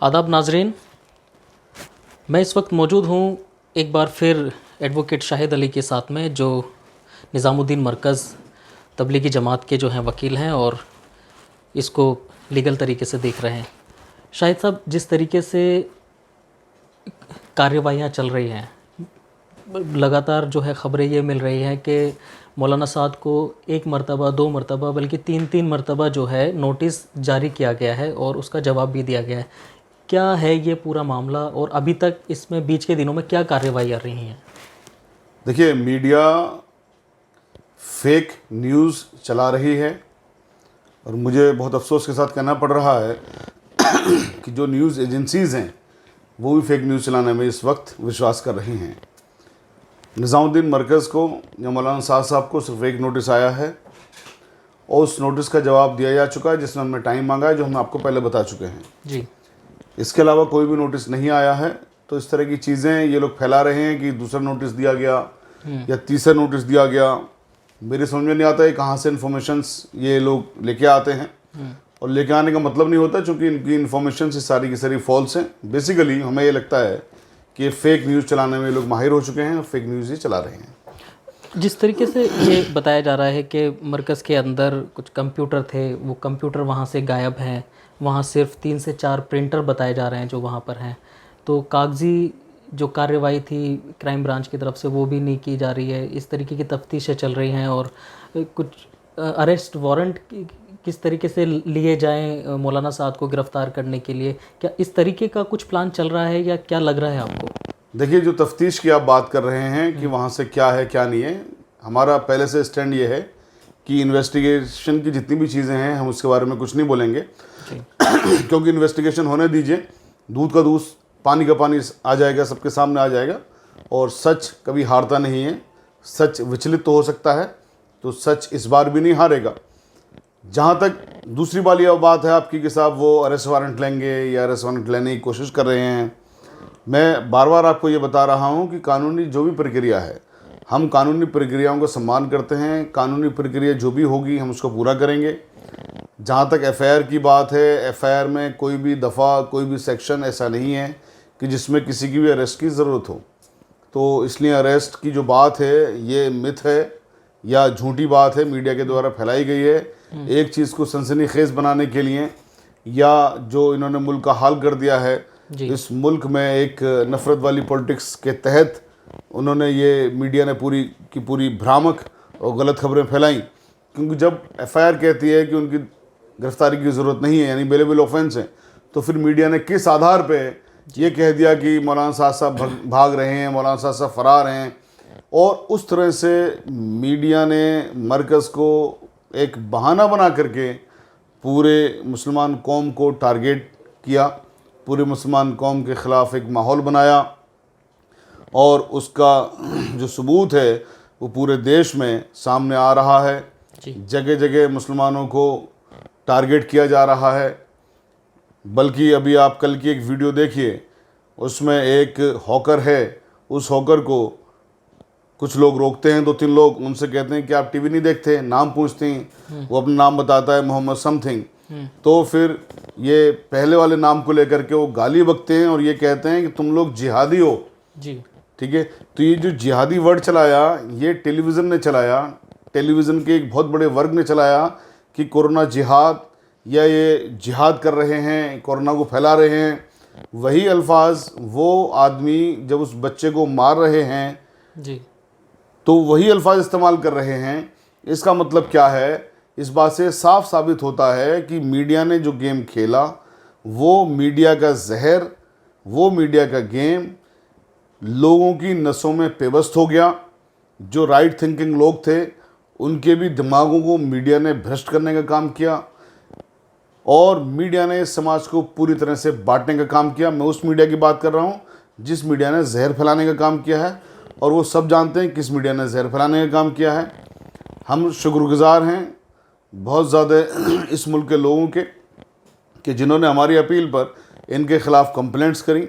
आदाब नाजरीन, मैं इस वक्त मौजूद हूँ एक बार फिर एडवोकेट शाहिद अली के साथ में, जो निज़ामुद्दीन मरकज़ तबलीगी जमात के जो हैं वकील हैं और इसको लीगल तरीके से देख रहे हैं। शाहिद साहब, जिस तरीके से कार्रवाइयाँ चल रही हैं, लगातार जो है ख़बरें ये मिल रही हैं कि मौलाना साद को एक मरतबा, दो मरतबा, बल्कि तीन मरतबा जो है नोटिस जारी किया गया है और उसका जवाब भी दिया गया है। क्या है ये पूरा मामला और अभी तक इसमें बीच के दिनों में क्या कार्रवाई आ रही हैं? देखिए, मीडिया फेक न्यूज़ चला रही है और मुझे बहुत अफसोस के साथ कहना पड़ रहा है कि जो न्यूज़ एजेंसीज़ हैं वो भी फेक न्यूज़ चलाने में इस वक्त विश्वास कर रही हैं। निज़ामुद्दीन मरकज़ को या मौलाना साद साहब को सिर्फ एक नोटिस आया है और उस नोटिस का जवाब दिया जा चुका है, जिसमें हमने टाइम मांगा है, जो हम आपको पहले बता चुके हैं जी। इसके अलावा कोई भी नोटिस नहीं आया है। तो इस तरह की चीज़ें ये लोग फैला रहे हैं कि दूसरा नोटिस दिया गया या तीसरा नोटिस दिया गया। मेरे समझ में नहीं आता है कहाँ से इन्फॉर्मेशंस ये लोग लेके आते हैं और लेके आने का मतलब नहीं होता, चूँकि इनकी इन्फॉर्मेशन से सारी की सारी फॉल्स हैं। बेसिकली हमें ये लगता है कि फेक न्यूज़ चलाने में लोग माहिर हो चुके हैं और फेक न्यूज़ ही चला रहे हैं। जिस तरीके से ये बताया जा रहा है कि मरकज़ के अंदर कुछ कंप्यूटर थे, वो कंप्यूटर वहाँ से गायब हैं, वहाँ सिर्फ 3 से 4 प्रिंटर बताए जा रहे हैं जो वहाँ पर हैं, तो कागज़ी जो कार्रवाई थी क्राइम ब्रांच की तरफ से वो भी नहीं की जा रही है। इस तरीके की तफ्तीशें चल रही हैं और कुछ अरेस्ट वारंट किस तरीके से लिए जाएं मौलाना साद को गिरफ़्तार करने के लिए, क्या इस तरीके का कुछ प्लान चल रहा है या क्या लग रहा है आपको? देखिए, जो तफ्तीश की आप बात कर रहे हैं कि वहाँ से क्या है क्या नहीं है, हमारा पहले से स्टैंड ये है कि इन्वेस्टिगेशन की जितनी भी चीज़ें हैं हम उसके बारे में कुछ नहीं बोलेंगे क्योंकि इन्वेस्टिगेशन होने दीजिए, दूध का दूध, पानी का पानी आ जाएगा, सबके सामने आ जाएगा और सच कभी हारता नहीं है। सच विचलित तो हो सकता है, तो सच इस बार भी नहीं हारेगा। जहाँ तक दूसरी वाली बात है आपकी कि साहब वो अरेस्ट वारंट लेंगे या अरेस्ट वारंट लेने की कोशिश कर रहे हैं, मैं बार बार आपको ये बता रहा हूँ कि कानूनी जो भी प्रक्रिया है, हम कानूनी प्रक्रियाओं का सम्मान करते हैं। कानूनी प्रक्रिया जो भी होगी हम उसको पूरा करेंगे। जहाँ तक एफआईआर की बात है, एफआईआर में कोई भी दफ़ा, कोई भी सेक्शन ऐसा नहीं है कि जिसमें किसी की भी अरेस्ट की ज़रूरत हो। तो इसलिए अरेस्ट की जो बात है ये मिथ है या झूठी बात है, मीडिया के द्वारा फैलाई गई है एक चीज़ को सनसनीखेज़ बनाने के लिए, या जो इन्होंने मुल्क का हाल कर दिया है। इस मुल्क में एक नफ़रत वाली पॉलिटिक्स के तहत उन्होंने ये मीडिया ने पूरी की पूरी भ्रामक और गलत खबरें फैलाई, क्योंकि जब एफआईआर कहती है कि उनकी गिरफ्तारी की ज़रूरत नहीं है, यानी बेलेबल ऑफेंस है, तो फिर मीडिया ने किस आधार पे ये कह दिया कि मौलाना साद साहब भाग रहे हैं, मौलाना साद साहब फ़रार हैं। और उस तरह से मीडिया ने मरकज़ को एक बहाना बना करके पूरे मुसलमान कौम को टारगेट किया, पूरे मुसलमान कौम के ख़िलाफ़ एक माहौल बनाया और उसका जो सबूत है वो पूरे देश में सामने आ रहा है। जगह जगह मुसलमानों को टारगेट किया जा रहा है। बल्कि अभी आप कल की एक वीडियो देखिए, उसमें एक हॉकर है, उस हॉकर को कुछ लोग रोकते हैं, 2-3 लोग, उनसे कहते हैं कि आप टीवी नहीं देखते, नाम पूछते हैं, वो अपना नाम बताता है मोहम्मद समथिंग, तो फिर ये पहले वाले नाम को लेकर के वो गाली बकते हैं और ये कहते हैं कि तुम लोग जिहादी हो जी। ठीक है। तो ये जो जिहादी वर्ड चलाया, ये टेलीविज़न ने चलाया, टेलीविज़न के एक बहुत बड़े वर्ग ने चलाया कि कोरोना जिहाद या ये जिहाद कर रहे हैं, कोरोना को फैला रहे हैं। वही अल्फाज वो आदमी जब उस बच्चे को मार रहे हैं जी, तो वही अल्फाज इस्तेमाल कर रहे हैं। इसका मतलब क्या है? इस बात से साफ साबित होता है कि मीडिया ने जो गेम खेला, वो मीडिया का जहर, वो मीडिया का गेम लोगों की नसों में पेवस्त हो गया। जो राइट थिंकिंग लोग थे उनके भी दिमागों को मीडिया ने भ्रष्ट करने का काम किया और मीडिया ने समाज को पूरी तरह से बांटने का काम किया। मैं उस मीडिया की बात कर रहा हूँ जिस मीडिया ने जहर फैलाने का काम किया है, और वो सब जानते हैं किस मीडिया ने जहर फैलाने का काम किया है। हम शुक्रगुजार हैं बहुत ज़्यादा इस मुल्क के लोगों के कि जिन्होंने हमारी अपील पर इनके ख़िलाफ़ कंप्लेंट्स करी।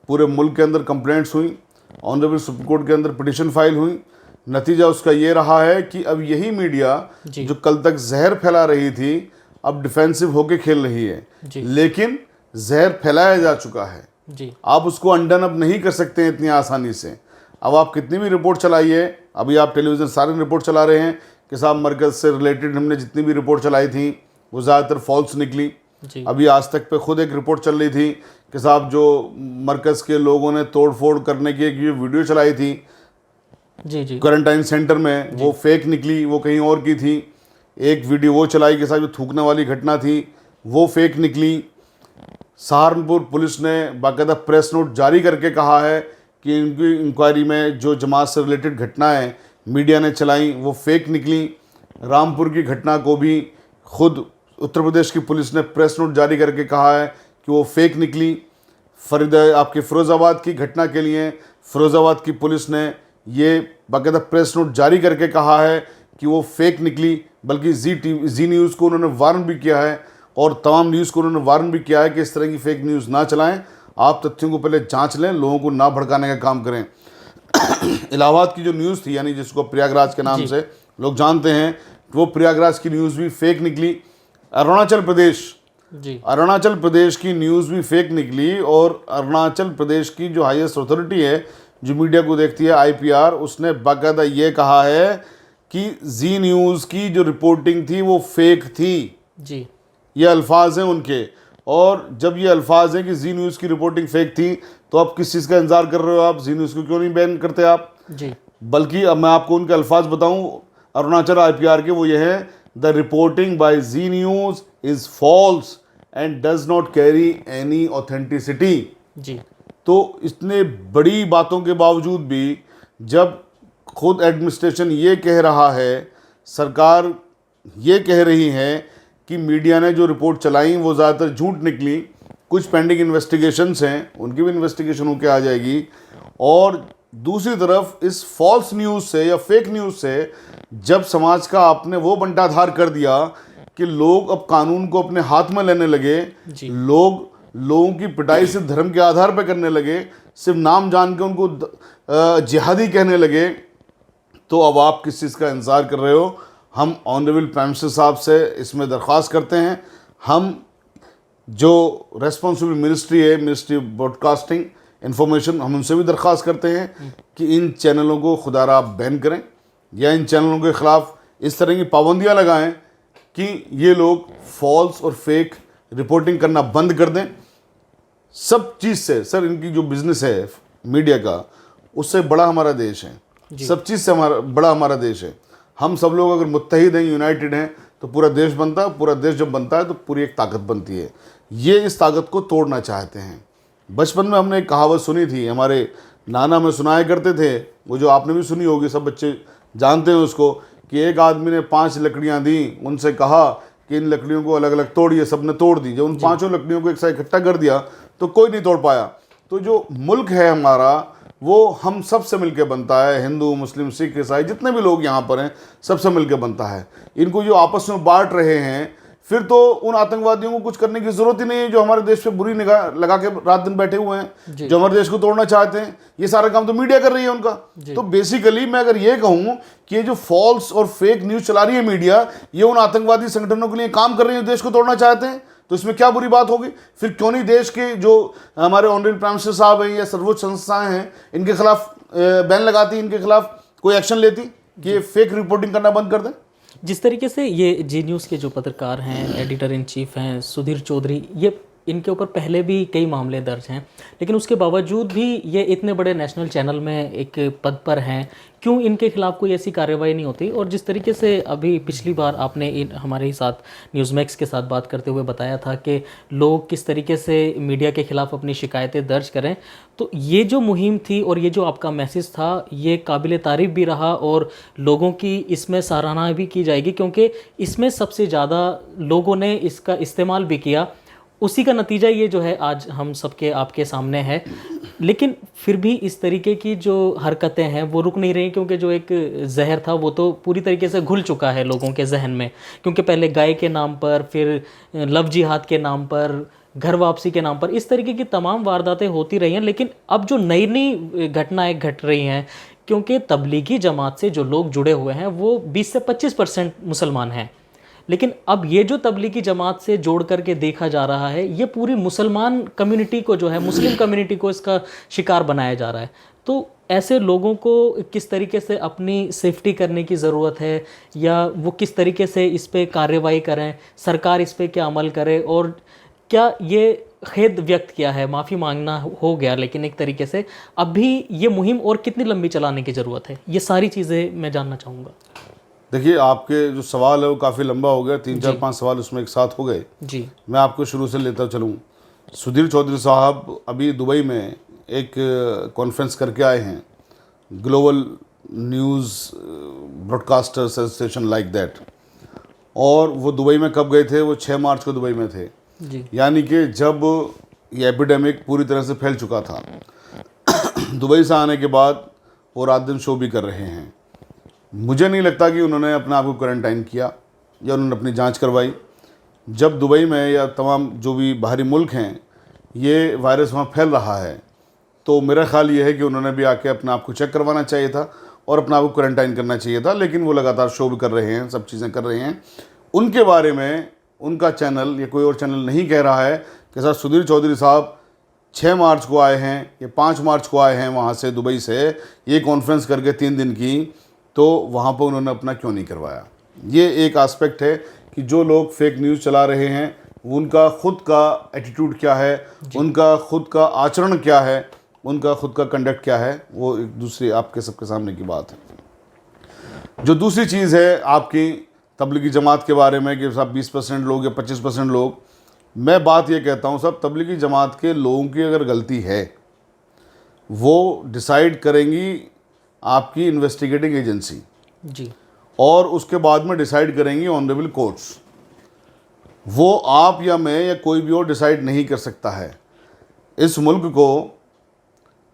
पूरे मुल्क के अंदर कंप्लेंट्स हुई, ऑनरेबल सुप्रीम कोर्ट के अंदर पिटिशन फाइल हुई। नतीजा उसका ये रहा है कि अब यही मीडिया जो कल तक जहर फैला रही थी अब डिफेंसिव होके खेल रही है। लेकिन जहर फैलाया जा चुका है। जी आप उसको अनडन अब नहीं कर सकते हैं इतनी आसानी से। अब आप कितनी भी रिपोर्ट चलाइए, अभी आप टेलीविज़न सारे रिपोर्ट चला रहे हैं कि साहब मरकज़ से रिलेटेड हमने जितनी भी रिपोर्ट चलाई थी वो ज़्यादातर फॉल्स निकली। जी अभी आज तक पे खुद एक रिपोर्ट चल रही थी कि साहब जो मरकज़ के लोगों ने तोड़ फोड़ करने की एक ये वीडियो चलाई थी जी जी क्वारंटाइन सेंटर में, वो फेक निकली, वो कहीं और की थी। एक वीडियो वो चलाई कि साहब जो थूकने वाली घटना थी वो फेक निकली। सहारनपुर पुलिस ने बाकायदा प्रेस नोट जारी करके कहा है कि इनकी इंक्वायरी में जो जमात से रिलेटेड घटनाएं मीडिया ने चलाई वो फेक निकली। रामपुर की घटना को भी खुद उत्तर प्रदेश की पुलिस ने प्रेस नोट जारी करके कहा है कि वो फेक निकली। आपके फ़िरोज़ाबाद की घटना के लिए फ़िरोज़ाबाद की पुलिस ने ये बाकायदा प्रेस नोट जारी करके कहा है कि वो फेक निकली। बल्कि जी न्यूज़ को उन्होंने वार्न भी किया है और तमाम न्यूज़ को उन्होंने वार्न भी किया है कि इस तरह की फेक न्यूज़ ना चलाएं, आप तथ्यों को पहले जांच लें, लोगों को ना भड़काने का काम करें। इलाहाबाद की जो न्यूज़ थी, यानी जिसको प्रयागराज के नाम से लोग जानते हैं, वो प्रयागराज की न्यूज़ भी फेक निकली। अरुणाचल प्रदेश की न्यूज़ भी फेक निकली और अरुणाचल प्रदेश की जो हाईएस्ट अथॉरिटी है जो मीडिया को देखती है, IPR, उसने बाकायदा ये कहा है कि जी न्यूज़ की जो रिपोर्टिंग थी वो फेक थी। जी ये अल्फाज हैं उनके। और जब ये अल्फाज हैं कि जी न्यूज़ की रिपोर्टिंग फेक थी, तो आप किस चीज़ का इंतजार कर रहे हो? आप जी न्यूज़ को क्यों नहीं बैन करते आप? जी बल्कि अब मैं आपको उनके अल्फाज बताऊं अरुणाचल IPR के, वो ये है, the reporting by Zee news is false and does not carry any authenticity. जी तो इतने बड़ी बातों के बावजूद भी जब खुद एडमिनिस्ट्रेशन ये कह रहा है, सरकार ये कह रही है कि मीडिया ने जो रिपोर्ट चलाई वो ज़्यादातर झूठ निकली, कुछ पेंडिंग इन्वेस्टिगेशंस हैं, उनकी भी इन्वेस्टिगेशन होकर आ जाएगी। और दूसरी तरफ इस फॉल्स न्यूज़ से या फेक न्यूज़ से जब समाज का आपने वो बंटाधार कर दिया कि लोग अब कानून को अपने हाथ में लेने लगे, लोगों की पिटाई सिर्फ धर्म के आधार पर करने लगे, सिर्फ नाम जान के उनको जिहादी कहने लगे, तो अब आप किस चीज़ का इंतज़ार कर रहे हो? हम ऑनरेबल प्राइम मिनिस्टर साहब से इसमें दरख्वास्त करते हैं, हम जो रेस्पॉन्सिबल मिनिस्ट्री है, मिनिस्ट्री ऑफ ब्रॉडकास्टिंग इंफॉर्मेशन, हम उनसे भी दरख्वास्त करते हैं कि इन चैनलों को खुदारा आप बैन करें या इन चैनलों के ख़िलाफ़ इस तरह की पाबंदियां लगाएं कि ये लोग फॉल्स और फेक रिपोर्टिंग करना बंद कर दें। सब चीज़ से सर, इनकी जो बिज़नेस है मीडिया का, उससे बड़ा हमारा देश है, सब चीज़ से बड़ा हमारा देश है। हम सब लोग अगर मुत्तहिद हैं, यूनाइटेड हैं, तो पूरा देश बनता है। पूरा देश जब बनता है तो पूरी एक ताकत बनती है। ये इस ताकत को तोड़ना चाहते हैं। बचपन में हमने एक कहावत सुनी थी, हमारे नाना में सुनाया करते थे, वो जो आपने भी सुनी होगी, सब बच्चे जानते हैं उसको, कि एक आदमी ने 5 लकड़ियाँ दी, उनसे कहा कि इन लकड़ियों को अलग अलग तोड़िए। सब ने तोड़ दी। जब उन 5 लकड़ियों को एक साथ इकट्ठा कर दिया तो कोई नहीं तोड़ पाया। तो जो मुल्क है हमारा, वो हम सब से मिलकर बनता है। हिंदू, मुस्लिम, सिख, ईसाई, जितने भी लोग यहाँ पर हैं, सबसे मिलकर बनता है। इनको जो आपस में बांट रहे हैं, फिर तो उन आतंकवादियों को कुछ करने की ज़रूरत ही नहीं है जो हमारे देश पे बुरी निगाह लगा के रात दिन बैठे हुए हैं, जो हमारे देश को तोड़ना चाहते हैं। ये सारा काम तो मीडिया कर रही है उनका। तो बेसिकली मैं अगर ये कहूँ कि ये जो फॉल्स और फेक न्यूज़ चला रही है मीडिया, ये उन आतंकवादी संगठनों के लिए काम कर रही है, देश को तोड़ना चाहते हैं, तो इसमें क्या बुरी बात होगी? फिर क्यों नहीं देश के जो हमारे ऑनरेबल प्राइम मिनिस्टर साहब हैं या सर्वोच्च संस्थाएं हैं, इनके खिलाफ बैन लगाती, इनके खिलाफ कोई एक्शन लेती कि ये फेक रिपोर्टिंग करना बंद कर दें? जिस तरीके से ये जी न्यूज़ के जो पत्रकार हैं, एडिटर इन चीफ हैं सुधीर चौधरी, ये इनके ऊपर पहले भी कई मामले दर्ज हैं, लेकिन उसके बावजूद भी ये इतने बड़े नेशनल चैनल में एक पद पर हैं, क्यों इनके खिलाफ कोई ऐसी कार्रवाई नहीं होती? और जिस तरीके से अभी पिछली बार आपने हमारे ही साथ न्यूज़मैक्स के साथ बात करते हुए बताया था कि लोग किस तरीके से मीडिया के खिलाफ अपनी शिकायतें दर्ज करें, तो ये जो मुहिम थी और ये जो आपका मैसेज था, ये काबिल तारीफ़ भी रहा और लोगों की इसमें सराहना भी की जाएगी, क्योंकि इसमें सबसे ज़्यादा लोगों ने इसका इस्तेमाल भी किया। उसी का नतीजा ये जो है आज हम सबके आपके सामने है। लेकिन फिर भी इस तरीके की जो हरकतें हैं वो रुक नहीं रही, क्योंकि जो एक जहर था वो तो पूरी तरीके से घुल चुका है लोगों के जहन में। क्योंकि पहले गाय के नाम पर, फिर लव जिहाद के नाम पर, घर वापसी के नाम पर, इस तरीके की तमाम वारदातें होती रही हैं। लेकिन अब जो नई नई घटनाएं घट रही हैं, क्योंकि तबलीगी जमात से जो लोग जुड़े हुए हैं वो 20 से 25% मुसलमान हैं, लेकिन अब ये जो तबलीगी जमात से जोड़ करके देखा जा रहा है, ये पूरी मुसलमान कम्युनिटी को जो है, मुस्लिम कम्युनिटी को इसका शिकार बनाया जा रहा है। तो ऐसे लोगों को किस तरीके से अपनी सेफ्टी करने की ज़रूरत है, या वो किस तरीके से इस पे कार्रवाई करें, सरकार इस पे क्या अमल करे, और क्या ये खेद व्यक्त किया है, माफ़ी मांगना हो गया, लेकिन एक तरीके से अभी ये मुहिम और कितनी लंबी चलाने की ज़रूरत है, ये सारी चीज़ें मैं जानना चाहूँगा। देखिए, आपके जो सवाल है वो काफ़ी लंबा हो गया, 3 4 5 सवाल उसमें एक साथ हो गए जी। मैं आपको शुरू से लेता चलूँ। सुधीर चौधरी साहब अभी दुबई में एक कॉन्फ्रेंस करके आए हैं, global news broadcaster association like that, और वो दुबई में कब गए थे? वो 6 मार्च को दुबई में थे जी। यानी कि जब ये एपिडेमिक पूरी तरह से फैल चुका था। दुबई से आने के बाद वो रात दिन शो भी कर रहे हैं। मुझे नहीं लगता कि उन्होंने अपने आप को क्वारंटाइन किया या उन्होंने अपनी जांच करवाई। जब दुबई में या तमाम जो भी बाहरी मुल्क हैं ये वायरस वहाँ फैल रहा है, तो मेरा ख्याल ये है कि उन्होंने भी आके अपने आप को चेक करवाना चाहिए था और अपने आप को क्वारंटाइन करना चाहिए था। लेकिन वो लगातार शो भी कर रहे हैं, सब चीज़ें कर रहे हैं। उनके बारे में उनका चैनल या कोई और चैनल नहीं कह रहा है कि सर सुधीर चौधरी साहब 6 मार्च को आए हैं या 5 मार्च को आए हैं वहाँ से, दुबई से, ये कॉन्फ्रेंस करके 3 दिन की, तो वहाँ पर उन्होंने अपना क्यों नहीं करवाया। ये एक आस्पेक्ट है कि जो लोग फेक न्यूज़ चला रहे हैं उनका खुद का एटीट्यूड क्या है, उनका खुद का आचरण क्या है, उनका खुद का कंडक्ट क्या है, वो एक दूसरी आपके सबके सामने की बात है। जो दूसरी चीज़ है आपकी तबलीगी जमात के बारे में कि साहब 20% लोग या 25% लोग, मैं बात ये कहता हूँ साहब, तबलीगी जमात के लोगों की अगर गलती है वो डिसाइड करेंगी आपकी इन्वेस्टिगेटिंग एजेंसी जी, और उसके बाद में डिसाइड करेंगी ऑनरेबल कोर्ट्स। वो आप या मैं या कोई भी और डिसाइड नहीं कर सकता है। इस मुल्क को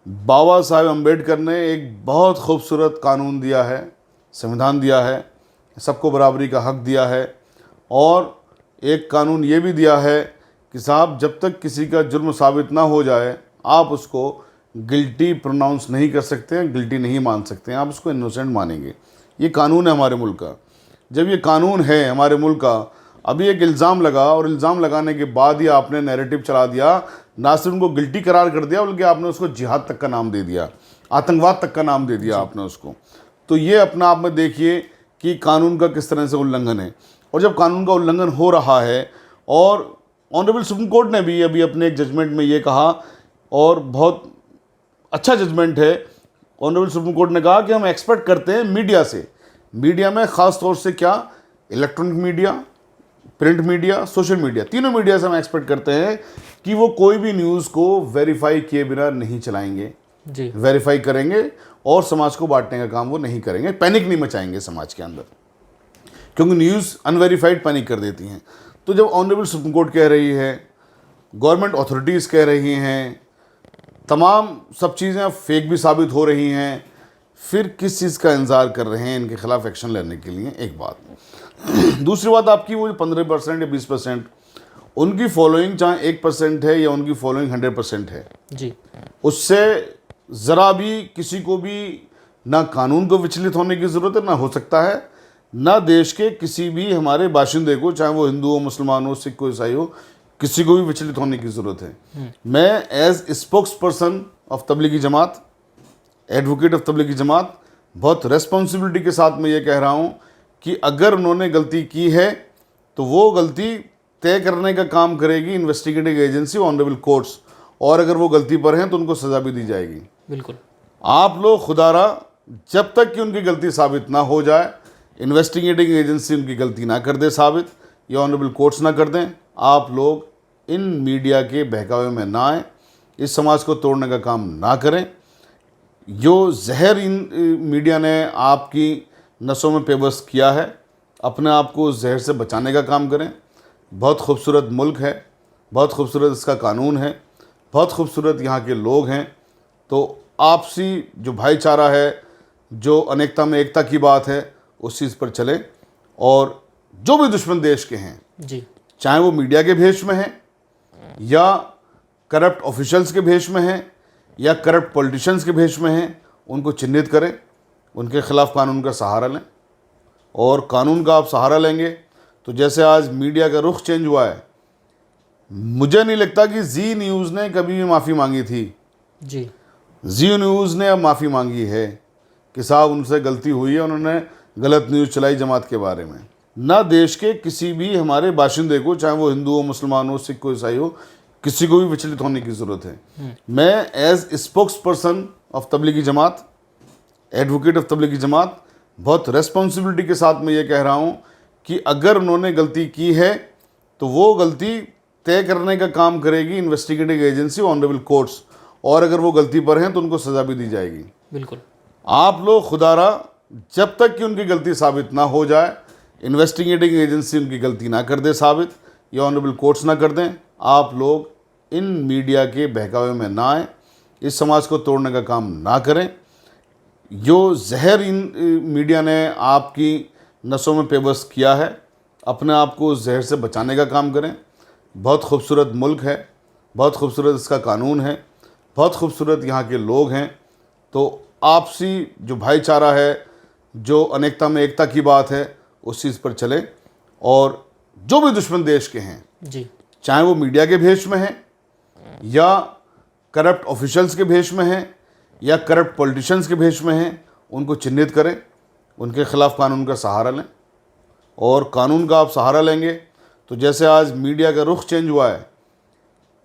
बाबा साहेब अम्बेडकर ने एक बहुत खूबसूरत कानून दिया है, संविधान दिया है, सबको बराबरी का हक दिया है, और एक कानून ये भी दिया है कि साहब जब तक किसी का जुर्म साबित ना हो जाए आप उसको गिल्टी प्रोनाउंस नहीं कर सकते हैं, गिल्टी नहीं मान सकते हैं, आप उसको इनोसेंट मानेंगे। ये कानून है हमारे मुल्क का। जब ये कानून है हमारे मुल्क का, अभी एक इल्ज़ाम लगा और इल्ज़ाम लगाने के बाद ही आपने नैरेटिव चला दिया, ना सिर्फ उनको गिल्टी करार कर दिया बल्कि आपने उसको जिहाद तक का नाम दे दिया, आतंकवाद तक का नाम दे दिया आपने उसको। तो ये अपना आप में देखिए कि कानून का किस तरह से उल्लंघन है। और जब कानून का उल्लंघन हो रहा है, और ऑनरेबल सुप्रीम कोर्ट ने भी अभी अपने एक जजमेंट में ये कहा, और बहुत अच्छा जजमेंट है, ऑनरेबल सुप्रीम कोर्ट ने कहा कि हम एक्सपेक्ट करते हैं मीडिया से, मीडिया में ख़ास तौर से क्या, electronic media, print media, social media, तीनों मीडिया से हम एक्सपेक्ट करते हैं कि वो कोई भी न्यूज़ को वेरीफाई किए बिना नहीं चलाएंगे जी, वेरीफाई करेंगे और समाज को बांटने का काम वो नहीं करेंगे, पैनिक नहीं मचाएंगे समाज के अंदर, क्योंकि न्यूज़ अनवेरीफाइड पैनिक कर देती हैं। तो जब ऑनरेबल सुप्रीम कोर्ट कह रही है, गवर्नमेंट अथॉरिटीज़ कह रही हैं, तमाम सब चीज़ें फेक भी साबित हो रही हैं, फिर किस चीज़ का इंतज़ार कर रहे हैं इनके खिलाफ एक्शन लेने के लिए? एक बात। दूसरी बात आपकी, वो 15% या 20% उनकी फॉलोइंग चाहे 1% है या उनकी फॉलोइंग 100% है जी, उससे ज़रा भी किसी को भी ना कानून को विचलित होने की ज़रूरत है, ना हो सकता है, ना देश के किसी भी हमारे बाशिंदे को, चाहे वो हिंदू हो, मुसलमान हो, सिख हो, ईसाई हो, किसी को भी विचलित होने की ज़रूरत है। मैं as spokesperson of Tablighi Jamaat, advocate of Tablighi Jamaat, बहुत रेस्पॉन्सिबिलिटी के साथ मैं ये कह रहा हूँ कि अगर उन्होंने गलती की है तो वो गलती तय करने का काम करेगी इन्वेस्टिगेटिंग एजेंसी, ऑनरेबल कोर्ट्स, और अगर वो गलती पर हैं तो उनको सज़ा भी दी जाएगी। बिल्कुल। आप लोग खुदारा जब तक कि उनकी गलती साबित ना हो जाए, इन्वेस्टिगेटिंग एजेंसी उनकी गलती ना कर दे साबित, या ऑनरेबल कोर्ट्स ना कर दें, आप लोग इन मीडिया के बहकावे में ना आए, इस समाज को तोड़ने का काम ना करें। जो जहर इन मीडिया ने आपकी नसों में पेबस किया है, अपने आप को उस जहर से बचाने का काम करें। बहुत खूबसूरत मुल्क है, बहुत खूबसूरत इसका कानून है, बहुत खूबसूरत यहाँ के लोग हैं। तो आपसी जो भाईचारा है, जो अनेकता में एकता की बात है, उस चीज़ पर चलें। और जो भी दुश्मन देश के हैं जी, चाहे वो मीडिया के भेष में हैं या करप्ट ऑफिशियल्स के भेष में हैं या करप्ट पॉलिटिशियंस के भेष में हैं, उनको चिन्हित करें, उनके खिलाफ कानून का सहारा लें। और कानून का आप सहारा लेंगे तो जैसे आज मीडिया का रुख चेंज हुआ है, मुझे नहीं लगता कि जी न्यूज़ ने कभी भी माफ़ी मांगी थी। जी। जी न्यूज़ ने अब माफ़ी मांगी है कि साहब उनसे गलती हुई है, उन्होंने गलत न्यूज़ चलाई जमात के बारे में। ना देश के किसी भी हमारे बाशिंदे को, चाहे वो हिंदू हो, मुसलमान हो, सिख हो, ईसाई हो, किसी को भी विचलित होने की ज़रूरत है। मैं as spokesperson of Tablighi Jamaat, advocate of Tablighi Jamaat, बहुत रेस्पॉन्सिबिलिटी के साथ मैं ये कह रहा हूँ कि अगर उन्होंने गलती की है तो वो गलती तय करने का काम करेगी इन्वेस्टिगेटिंग एजेंसी, ऑनरेबल कोर्ट्स, और अगर वो गलती पर हैं तो उनको सज़ा भी दी जाएगी। बिल्कुल। आप लोग खुदारा जब तक कि उनकी गलती साबित ना हो जाए, इन्वेस्टिगेटिंग एजेंसी उनकी गलती ना कर दे साबित, या ऑनरेबल कोर्ट्स ना कर दें, आप लोग इन मीडिया के बहकावे में ना आए, इस समाज को तोड़ने का काम ना करें। जो जहर इन मीडिया ने आपकी नसों में पेवस्त किया है, अपने आप को उस जहर से बचाने का काम करें। बहुत खूबसूरत मुल्क है, बहुत खूबसूरत इसका कानून है, बहुत खूबसूरत यहाँ के लोग हैं। तो आपसी जो भाईचारा है, जो अनेकता में एकता की बात है, उस चीज़ पर चलें। और जो भी दुश्मन देश के हैं जी, चाहे वो मीडिया के भेष में हैं, या करप्ट ऑफिशियल्स के भेष में हैं, या करप्ट पॉलिटिशियंस के भेष में हैं, उनको चिन्हित करें, उनके खिलाफ कानून का सहारा लें। और कानून का आप सहारा लेंगे तो जैसे आज मीडिया का रुख चेंज हुआ है,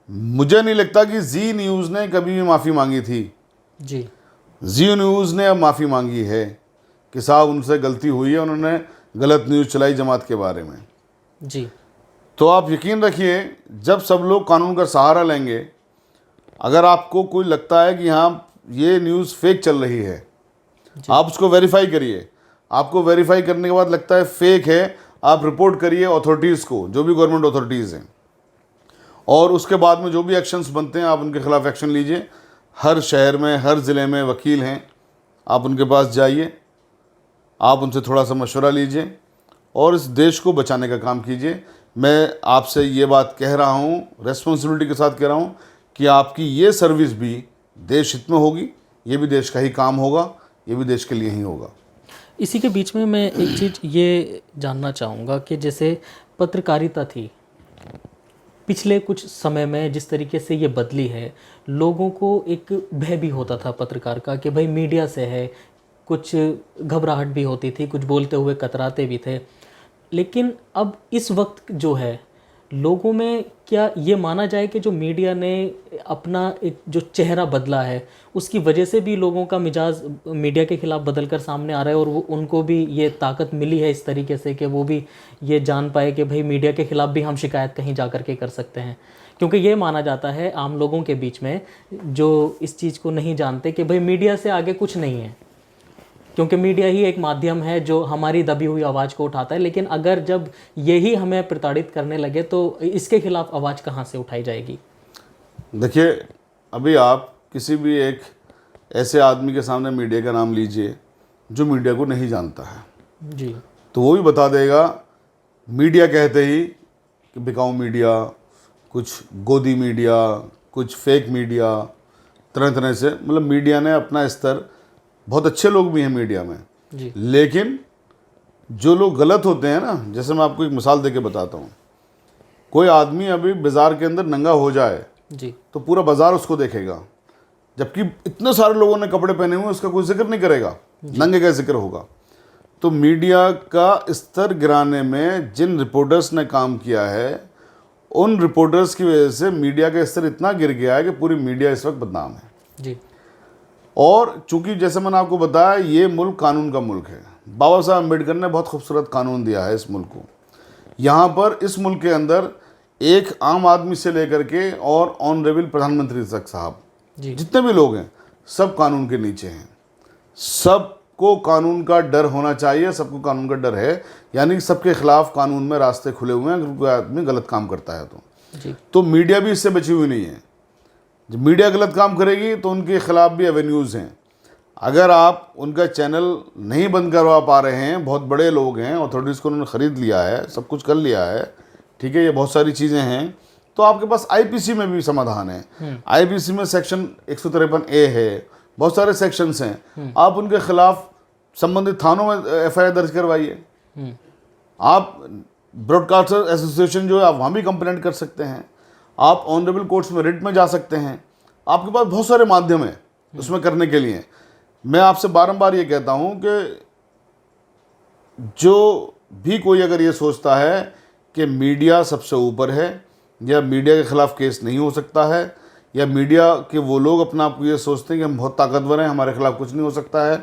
मुझे नहीं लगता कि जी न्यूज़ ने कभी भी माफ़ी मांगी थी। जी। जी न्यूज़ ने अब माफ़ी मांगी है कि साहब उनसे गलती हुई है, उन्होंने गलत न्यूज़ चलाई जमात के बारे में। जी। तो आप यकीन रखिए, जब सब लोग कानून का सहारा लेंगे, अगर आपको कोई लगता है कि हाँ ये न्यूज़ फेक चल रही है, आप उसको वेरीफाई करिए। आपको वेरीफाई करने के बाद लगता है फेक है, आप रिपोर्ट करिए अथॉरिटीज़ को, जो भी गवर्नमेंट अथॉरिटीज़ हैं, और उसके बाद में जो भी एक्शंस बनते हैं आप उनके खिलाफ एक्शन लीजिए। हर शहर में, हर ज़िले में वकील हैं, आप उनके पास जाइए, आप उनसे थोड़ा सा मशवरा लीजिए और इस देश को बचाने का काम कीजिए। मैं आपसे ये बात कह रहा हूँ, रेस्पॉन्सिबिलिटी के साथ कह रहा हूँ कि आपकी ये सर्विस भी देश हित में होगी, ये भी देश का ही काम होगा, ये भी देश के लिए ही होगा। इसी के बीच में मैं एक चीज़ ये जानना चाहूँगा कि जैसे पत्रकारिता थी पिछले कुछ समय में, जिस तरीके से ये बदली है, लोगों को एक भय भी होता था पत्रकार का कि भाई मीडिया से है, कुछ घबराहट भी होती थी, कुछ बोलते हुए कतराते भी थे। लेकिन अब इस वक्त जो है, लोगों में क्या ये माना जाए कि जो मीडिया ने अपना एक जो चेहरा बदला है, उसकी वजह से भी लोगों का मिजाज मीडिया के खिलाफ बदल कर सामने आ रहा है, और वो उनको भी ये ताकत मिली है इस तरीके से कि वो भी ये जान पाए कि भाई मीडिया के खिलाफ भी हम शिकायत कहीं जा कर के कर सकते हैं। क्योंकि ये माना जाता है आम लोगों के बीच में, जो इस चीज़ को नहीं जानते, कि भाई मीडिया से आगे कुछ नहीं है, क्योंकि मीडिया ही एक माध्यम है जो हमारी दबी हुई आवाज़ को उठाता है। लेकिन अगर जब यही हमें प्रताड़ित करने लगे तो इसके खिलाफ आवाज़ कहाँ से उठाई जाएगी? देखिए, अभी आप किसी भी एक ऐसे आदमी के सामने मीडिया का नाम लीजिए जो मीडिया को नहीं जानता है जी, तो वो भी बता देगा, मीडिया कहते ही कि बिकाऊ मीडिया, कुछ गोदी मीडिया, कुछ फेक मीडिया, तरह तरह से, मतलब मीडिया ने अपना स्तर, बहुत अच्छे लोग भी हैं मीडिया में जी, लेकिन जो लोग गलत होते हैं ना, जैसे मैं आपको एक मिसाल देके बताता हूँ। कोई आदमी अभी बाज़ार के अंदर नंगा हो जाए जी, तो पूरा बाज़ार उसको देखेगा, जबकि इतने सारे लोगों ने कपड़े पहने हुए, उसका कोई जिक्र नहीं करेगा, नंगे का जिक्र होगा। तो मीडिया का स्तर गिराने में जिन रिपोर्टर्स ने काम किया है, उन रिपोर्टर्स की वजह से मीडिया का स्तर इतना गिर गया है कि पूरी मीडिया इस वक्त बदनाम है। जी, और चूंकि जैसे मैंने आपको बताया, ये मुल्क कानून का मुल्क है। बाबा साहब अम्बेडकर ने बहुत खूबसूरत कानून दिया है इस मुल्क को। यहाँ पर इस मुल्क के अंदर एक आम आदमी से लेकर के और ऑनरेबल प्रधानमंत्री तक साहब, जी, जितने भी लोग हैं, सब कानून के नीचे हैं। सबको कानून का डर होना चाहिए, सबको कानून का डर है, यानी सबके खिलाफ कानून में रास्ते खुले हुए हैं अगर कोई आदमी गलत काम करता है जी, तो मीडिया भी इससे बची हुई नहीं है। जब मीडिया गलत काम करेगी तो उनके खिलाफ भी एवेन्यूज़ हैं। अगर आप उनका चैनल नहीं बंद करवा पा रहे हैं, बहुत बड़े लोग हैं, अथॉरिटीज़ को उन्होंने ख़रीद लिया है, सब कुछ कर लिया है, ठीक है, ये बहुत सारी चीज़ें हैं, तो आपके पास आईपीसी में भी समाधान है। आईपीसी में सेक्शन 153A है, बहुत सारे सेक्शंस हैं। आप उनके खिलाफ संबंधित थानों में एफआईआर दर्ज करवाइए। आप ब्रॉडकास्टर एसोसिएशन जो है, आप वहाँ भी कंप्लेंट कर सकते हैं, आप ऑनरेबल कोर्ट्स में रिट में जा सकते हैं, आपके पास बहुत सारे माध्यम हैं उसमें करने के लिए। मैं आपसे बारंबार ये कहता हूँ कि जो भी कोई अगर ये सोचता है कि मीडिया सबसे ऊपर है या मीडिया के ख़िलाफ़ केस नहीं हो सकता है, या मीडिया के वो लोग अपना आप ये सोचते हैं कि हम बहुत ताकतवर हैं, हमारे खिलाफ़ कुछ नहीं हो सकता है,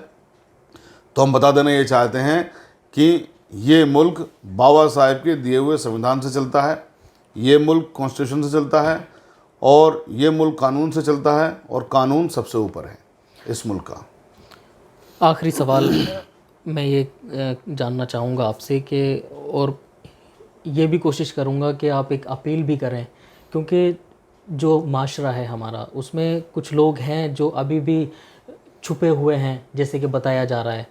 तो हम बता देना ये चाहते हैं कि ये मुल्क बाबा साहेब के दिए हुए संविधान से चलता है, ये मुल्क कॉन्स्टिट्यूशन से चलता है, और ये मुल्क कानून से चलता है, और कानून सबसे ऊपर है इस मुल्क का। आखिरी सवाल मैं ये जानना चाहूँगा आपसे कि, और ये भी कोशिश करूँगा कि आप एक अपील भी करें, क्योंकि जो माशरा है हमारा उसमें कुछ लोग हैं जो अभी भी छुपे हुए हैं, जैसे कि बताया जा रहा है।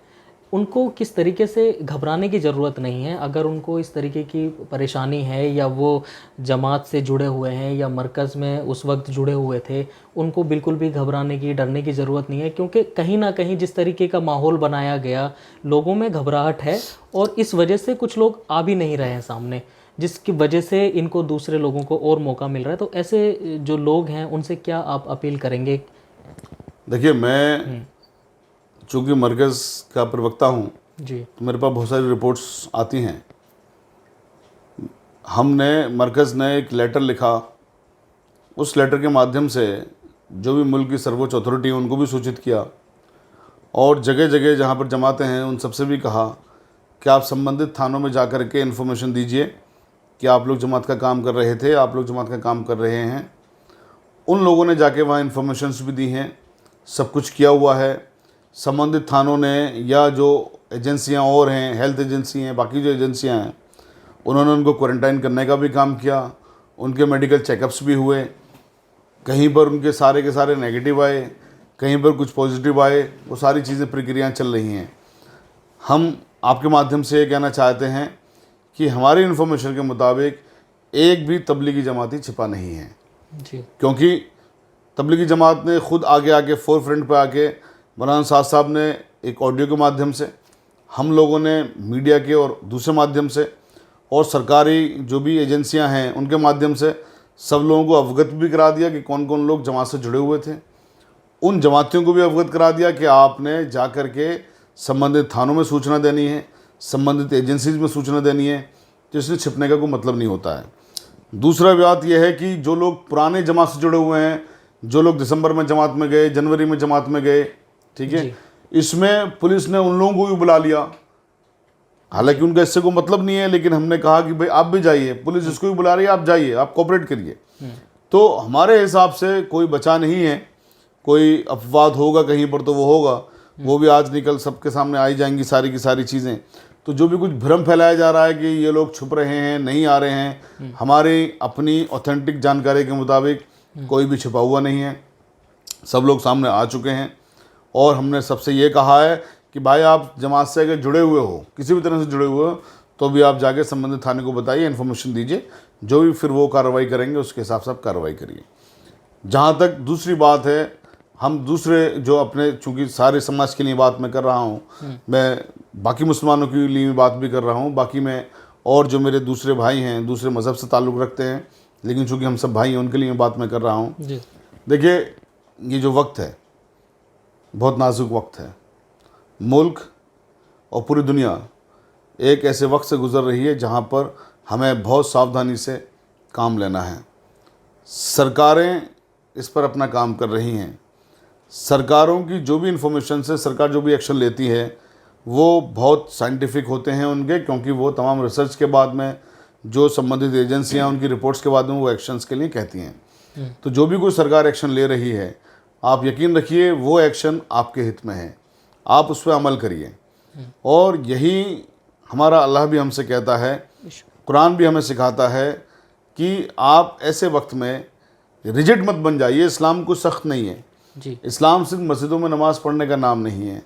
उनको किस तरीके से घबराने की ज़रूरत नहीं है। अगर उनको इस तरीके की परेशानी है, या वो जमात से जुड़े हुए हैं या मरकज़ में उस वक्त जुड़े हुए थे, उनको बिल्कुल भी घबराने की, डरने की ज़रूरत नहीं है, क्योंकि कहीं ना कहीं जिस तरीके का माहौल बनाया गया, लोगों में घबराहट है, और इस वजह से कुछ लोग आ भी नहीं रहे हैं सामने, जिसकी वजह से इनको दूसरे लोगों को और मौका मिल रहा है। तो ऐसे जो लोग हैं उनसे क्या आप अपील करेंगे? देखिए, मैं चूँकि मरकज़ का प्रवक्ता हूँ जी, तो मेरे पास बहुत सारी रिपोर्ट्स आती हैं। हमने, मरकज़ ने एक लेटर लिखा, उस लेटर के माध्यम से जो भी मुल्क की सर्वोच्च अथॉरिटी है उनको भी सूचित किया, और जगह जगह जहाँ पर जमातें हैं उन सबसे भी कहा कि आप संबंधित थानों में जा कर के इन्फॉर्मेशन दीजिए कि आप लोग जमात का काम कर रहे थे, आप लोग जमात का काम कर रहे हैं। उन लोगों ने जाके वहाँ इन्फॉर्मेशंस भी दी हैं, सब कुछ किया हुआ है। संबंधित थानों ने या जो एजेंसियां और हैं, हेल्थ एजेंसी हैं, बाकी जो एजेंसियां हैं, उन्होंने उनको क्वारंटाइन करने का भी काम किया, उनके मेडिकल चेकअप्स भी हुए। कहीं पर उनके सारे के सारे नेगेटिव आए, कहीं पर कुछ पॉजिटिव आए, वो सारी चीज़ें प्रक्रियाएं चल रही हैं। हम आपके माध्यम से ये कहना चाहते हैं कि हमारी इन्फॉर्मेशन के मुताबिक एक भी तबलीगी जमाती छिपा नहीं है जी, क्योंकि तबलीगी जमात ने खुद आगे आके फोर फ्रंट पर आके, मौलाना साद साहब ने एक ऑडियो के माध्यम से, हम लोगों ने मीडिया के और दूसरे माध्यम से, और सरकारी जो भी एजेंसियां हैं उनके माध्यम से सब लोगों को अवगत भी करा दिया कि कौन कौन लोग जमात से जुड़े हुए थे। उन जमातियों को भी अवगत करा दिया कि आपने जा कर के संबंधित थानों में सूचना देनी है, संबंधित एजेंसीज में सूचना देनी है, तो इसमें छिपने का कोई मतलब नहीं होता है। दूसरा बात यह है कि जो लोग पुराने जमात से जुड़े हुए हैं, जो लोग दिसंबर में जमात में गए, जनवरी में जमात में गए, ठीक है, इसमें पुलिस ने उन लोगों को भी बुला लिया। हालांकि उनका इससे कोई मतलब नहीं है, लेकिन हमने कहा कि भाई आप भी जाइए, पुलिस इसको भी बुला रही है, आप जाइए, आप कोऑपरेट करिए। तो हमारे हिसाब से कोई बचा नहीं है। कोई अपवाद होगा कहीं पर तो वो होगा, वो भी आज निकल सबके सामने आई जाएंगी सारी की सारी चीज़ें। तो जो भी कुछ भ्रम फैलाया जा रहा है कि ये लोग छुप रहे हैं, नहीं आ रहे हैं, हमारी अपनी ऑथेंटिक जानकारी के मुताबिक कोई भी छुपा हुआ नहीं है, सब लोग सामने आ चुके हैं। और हमने सबसे ये कहा है कि भाई आप जमात से अगर जुड़े हुए हो, किसी भी तरह से जुड़े हुए हो, तो भी आप जाके संबंधित थाने को बताइए, इन्फॉर्मेशन दीजिए, जो भी फिर वो कार्रवाई करेंगे उसके हिसाब से आप कार्रवाई करिए। जहाँ तक दूसरी बात है, हम दूसरे जो अपने, चूँकि सारे समाज के लिए बात मैं कर रहा हूँ, मैं बाकी मुसलमानों के लिए बात भी कर रहा हूँ, बाकी मैं और जो मेरे दूसरे भाई हैं, दूसरे मज़हब से ताल्लुक़ रखते हैं, लेकिन चूँकि हम सब भाई हैं, उनके लिए बात मैं कर रहा हूँ। देखिए, ये जो वक्त है बहुत नाजुक वक्त है। मुल्क और पूरी दुनिया एक ऐसे वक्त से गुज़र रही है जहाँ पर हमें बहुत सावधानी से काम लेना है। सरकारें इस पर अपना काम कर रही हैं। सरकारों की जो भी इन्फॉर्मेशन से सरकार जो भी एक्शन लेती है वो बहुत साइंटिफिक होते हैं उनके, क्योंकि वो तमाम रिसर्च के बाद में, जो संबंधित एजेंसियां उनकी रिपोर्ट्स के बाद में वो एक्शंस के लिए कहती हैं। तो जो भी कोई सरकार एक्शन ले रही है, आप यकीन रखिए वो एक्शन आपके हित में है, आप उस पर अमल करिए। और यही हमारा अल्लाह भी हमसे कहता है, कुरान भी हमें सिखाता है कि आप ऐसे वक्त में रिजिड मत बन जाइए। इस्लाम कुछ सख्त नहीं है जी। इस्लाम सिर्फ मस्जिदों में नमाज़ पढ़ने का नाम नहीं है।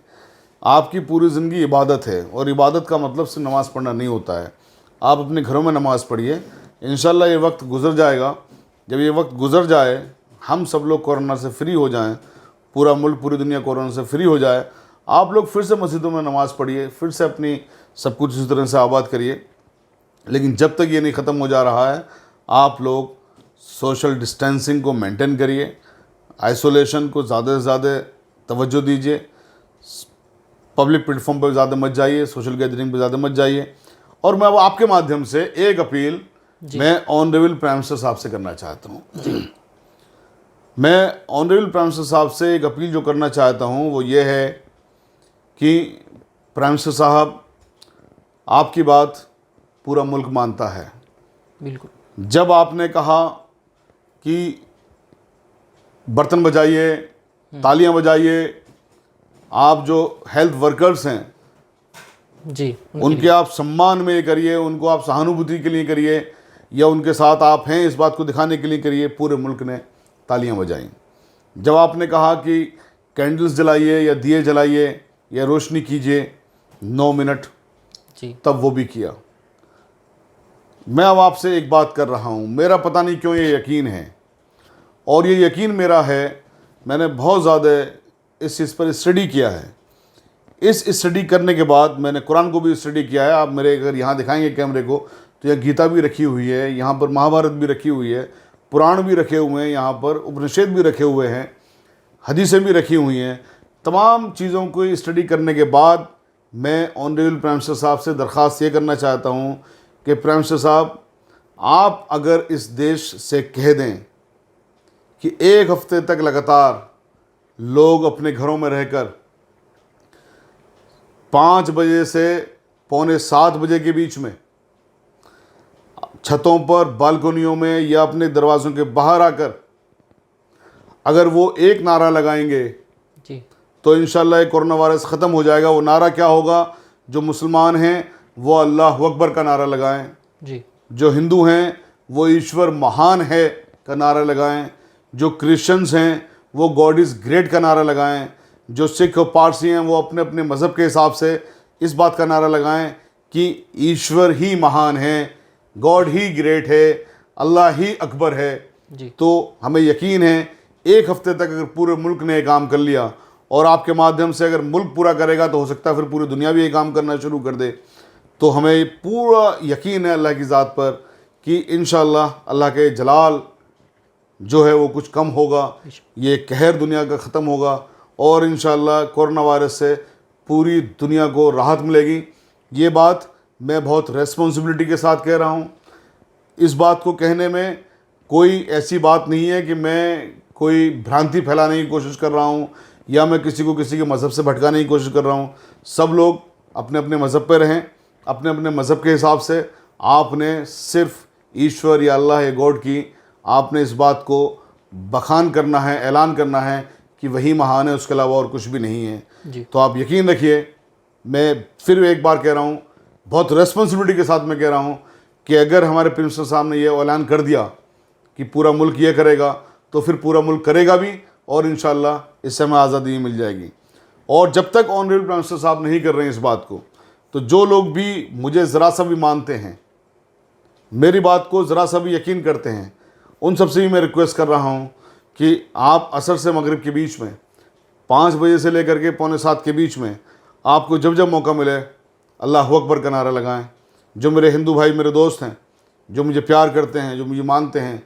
आपकी पूरी ज़िंदगी इबादत है, और इबादत का मतलब सिर्फ नमाज़ पढ़ना नहीं होता है। आप अपने घरों में नमाज़ पढ़िए, इंशाल्लाह ये वक्त गुज़र जाएगा। जब ये वक्त गुज़र जाए, हम सब लोग कोरोना से फ्री हो जाएं, पूरा मुल्क, पूरी दुनिया कोरोना से फ्री हो जाए, आप लोग फिर से मस्जिदों में नमाज़ पढ़िए, फिर से अपनी सब कुछ इसी तरह से आबाद करिए। लेकिन जब तक ये नहीं ख़त्म हो जा रहा है, आप लोग सोशल डिस्टेंसिंग को मेंटेन करिए, आइसोलेशन को ज़्यादा से ज़्यादा तवज्जो दीजिए, पब्लिक प्लेटफॉर्म पर ज़्यादा मत जाइए, सोशल गैदरिंग पर ज़्यादा मत जाइए। और मैं अब आपके माध्यम से एक अपील मैं ऑनरेबल प्राइम मिनिस्टर साहब से करना चाहता हूँ। मैं ऑनरेबल प्राइम मिनिस्टर साहब से एक अपील जो करना चाहता हूँ वो ये है कि प्राइम मिनिस्टर साहब, आपकी बात पूरा मुल्क मानता है। बिल्कुल। जब आपने कहा कि बर्तन बजाइए, तालियां बजाइए, आप जो हेल्थ वर्कर्स हैं जी, उनके आप सम्मान में ये करिए, उनको आप सहानुभूति के लिए करिए, या उनके साथ आप हैं इस बात को दिखाने के लिए करिए। पूरे मुल्क ने तालियां बजाई। जब आपने कहा कि कैंडल्स जलाइए या दिए जलाइए या रोशनी कीजिए 9 मिनट, जी, तब वो भी किया। मैं अब आपसे एक बात कर रहा हूँ, मेरा पता नहीं क्यों ये यकीन है, और ये यकीन मेरा है, मैंने बहुत ज़्यादा इस चीज़ पर स्टडी किया है। इस स्टडी करने के बाद मैंने कुरान को भी स्टडी किया है। आप मेरे अगर यहाँ दिखाएंगे कैमरे को तो यहाँ गीता भी रखी हुई है, यहाँ पर महाभारत भी रखी हुई है, पुराण भी रखे हुए हैं, यहाँ पर उपनिषद भी रखे हुए हैं, हदीसें भी रखी हुई हैं। तमाम चीज़ों को स्टडी करने के बाद मैं ऑनरेबल प्राइम मिनिस्टर साहब से दरख्वास्त ये करना चाहता हूँ कि प्राइम मिनिस्टर साहब, आप अगर इस देश से कह दें कि 1 हफ्ते तक लगातार लोग अपने घरों में रहकर 5 बजे से पौने 7 बजे के बीच में छतों पर, बालकोनियों में या अपने दरवाज़ों के बाहर आकर अगर वो एक नारा लगाएंगे जी, तो इंशाल्लाह ये कोरोना वायरस ख़त्म हो जाएगा। वो नारा क्या होगा? जो मुसलमान हैं वो अल्लाह अकबर का नारा लगाएं, जी, जो हिंदू हैं वो ईश्वर महान है का नारा लगाएं, जो क्रिश्चियंस हैं वो गॉड इज़ ग्रेट का नारा लगाएं, जो सिख और पारसी हैं वो अपने अपने मज़हब के हिसाब से इस बात का नारा लगाएं कि ईश्वर ही महान है, गॉड ही ग्रेट है, अल्लाह ही अकबर है। जी, तो हमें यकीन है 1 हफ्ते तक अगर पूरे मुल्क ने ये काम कर लिया, और आपके माध्यम से अगर मुल्क पूरा करेगा तो हो सकता है फिर पूरी दुनिया भी ये काम करना शुरू कर दे। तो हमें पूरा यकीन है अल्लाह की ज़ात पर कि इंशाअल्लाह अल्लाह के जलाल जो है वो कुछ कम होगा, ये कहर दुनिया का ख़त्म होगा, और इंशाअल्लाह कोरोना वायरस से पूरी दुनिया को राहत मिलेगी। ये बात मैं बहुत रेस्पॉन्सिबिलिटी के साथ कह रहा हूँ। इस बात को कहने में कोई ऐसी बात नहीं है कि मैं कोई भ्रांति फैलाने की कोशिश कर रहा हूँ या मैं किसी को किसी के मज़हब से भटकाने की कोशिश कर रहा हूँ। सब लोग अपने अपने मज़हब पे रहें, अपने अपने मज़हब के हिसाब से। आपने सिर्फ ईश्वर या अल्लाह या गॉड की आपने इस बात को बखान करना है, ऐलान करना है कि वही महान है, उसके अलावा और कुछ भी नहीं है। जी, तो आप यकीन रखिए, मैं फिर एक बार कह रहा हूँ, बहुत रेस्पॉन्सिबिलिटी के साथ मैं कह रहा हूँ कि अगर हमारे प्राइम मिनिस्टर साहब ने ये ऐलान कर दिया कि पूरा मुल्क ये करेगा तो फिर पूरा मुल्क करेगा भी, और इंशाअल्लाह इससे हमें आज़ादी मिल जाएगी। और जब तक ऑनरेबल प्राइम मिनिस्टर साहब नहीं कर रहे हैं इस बात को, तो जो लोग भी मुझे ज़रा सा भी मानते हैं, मेरी बात को ज़रा सा भी यकीन करते हैं, उन सबसे भी मैं रिक्वेस्ट कर रहा हूँ कि आप असर से मगरिब के बीच में 5 बजे से लेकर के पौने 7 के बीच में आपको जब जब मौका मिले अल्लाह अकबर का नारा लगाएं। जो मेरे हिंदू भाई मेरे दोस्त हैं, जो मुझे प्यार करते हैं, जो मुझे मानते हैं,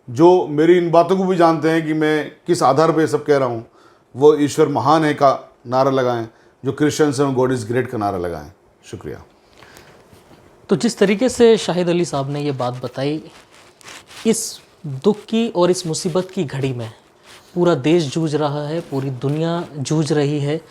जो मेरी इन बातों को भी जानते हैं कि मैं किस आधार पर सब कह रहा हूँ, वो ईश्वर महान है का नारा लगाएं। जो क्रिश्चियंस हैं गॉड इज़ ग्रेट का नारा लगाएं। शुक्रिया। तो जिस तरीके से शाहिद अली साहब ने ये बात बताई, इस दुख की और इस मुसीबत की घड़ी में पूरा देश जूझ रहा है, पूरी दुनिया जूझ रही है,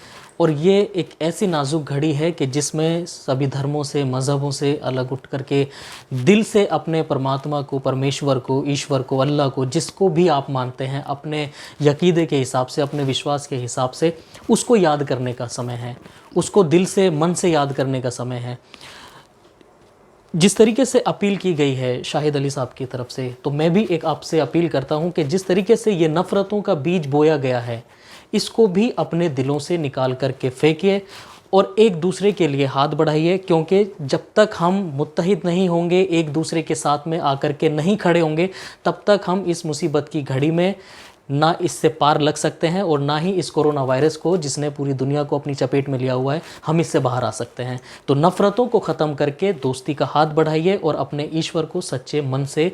और ये एक ऐसी नाजुक घड़ी है कि जिसमें सभी धर्मों से, मज़हबों से अलग उठ करके दिल से अपने परमात्मा को, परमेश्वर को, ईश्वर को, अल्लाह को, जिसको भी आप मानते हैं, अपने यकीदे के हिसाब से, अपने विश्वास के हिसाब से उसको याद करने का समय है, उसको दिल से, मन से याद करने का समय है। जिस तरीके से अपील की गई है शाहिद अली साहब की तरफ से, तो मैं भी एक आपसे अपील करता हूं कि जिस तरीके से ये नफ़रतों का बीज बोया गया है, इसको भी अपने दिलों से निकाल करके फेंकिए और एक दूसरे के लिए हाथ बढ़ाइए, क्योंकि जब तक हम मुत्तहिद नहीं होंगे, एक दूसरे के साथ में आकर के नहीं खड़े होंगे, तब तक हम इस मुसीबत की घड़ी में ना इससे पार लग सकते हैं और ना ही इस कोरोना वायरस को, जिसने पूरी दुनिया को अपनी चपेट में लिया हुआ है, हम इससे बाहर आ सकते हैं। तो नफ़रतों को ख़त्म करके दोस्ती का हाथ बढ़ाइए और अपने ईश्वर को सच्चे मन से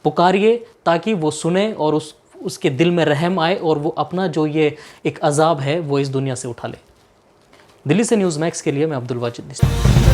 पुकारिए, ताकि वो सुने और उसके दिल में रहम आए और वो अपना जो ये एक अजाब है वो इस दुनिया से उठा ले। दिल्ली से न्यूज़ मैक्स के लिए मैं अब्दुल वाजिद निस्ती।